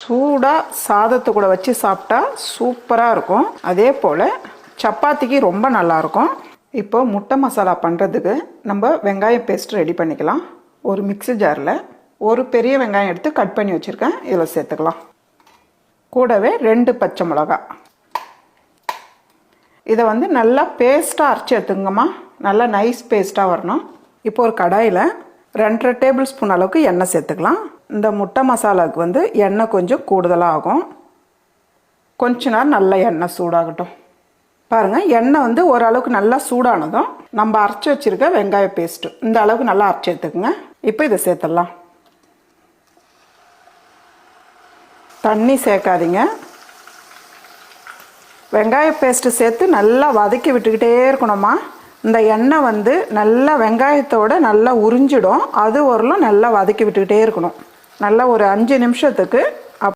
சூடாக சாதத்தை கூட வச்சு சாப்பிட்டா சூப்பராக இருக்கும். அதே போல் சப்பாத்திக்கு ரொம்ப நல்லாயிருக்கும். இப்போ முட்டை மசாலா பண்ணுறதுக்கு நம்ம வெங்காயம் பேஸ்ட் ரெடி பண்ணிக்கலாம். ஒரு மிக்ஸி ஜாரில் ஒரு பெரிய வெங்காயம் எடுத்து கட் பண்ணி வச்சுருக்கேன், இதில் சேர்த்துக்கலாம். கூடவே 2 பச்சை மிளகாய். இதை நல்லா பேஸ்ட்டாக அரைச்சி எடுத்துங்கம்மா. நல்லா நைஸ் பேஸ்ட்டாக வரணும். இப்போ ஒரு கடாயில் 2.5 டேபிள் ஸ்பூன் அளவுக்கு எண்ணெய் சேர்த்துக்கலாம். இந்த முட்டை மசாலாவுக்கு எண்ணெய் கொஞ்சம் கூடுதலாக ஆகும். கொஞ்ச நேரம் நல்லா எண்ணெய் சூடாகட்டும். பாருங்கள், எண்ணெய் ஓரளவுக்கு நல்லா சூடானதும் நம்ம அரைச்சி வச்சுருக்க வெங்காய பேஸ்ட்டு இந்த அளவுக்கு நல்லா அரைச்சி எடுத்துக்கோங்க. இப்போ இதை சேர்த்துடலாம். தண்ணி சேர்க்காதீங்க. வெங்காய பேஸ்ட்டு சேர்த்து நல்லா வதக்கி விட்டுக்கிட்டே இருக்கணுமா. இந்த எண்ணெய் நல்லா வெங்காயத்தோடு நல்லா உறிஞ்சிடும். அது வரலும் நல்லா வதக்கி விட்டுக்கிட்டே இருக்கணும். நல்லா ஒரு 5 நிமிஷத்துக்கு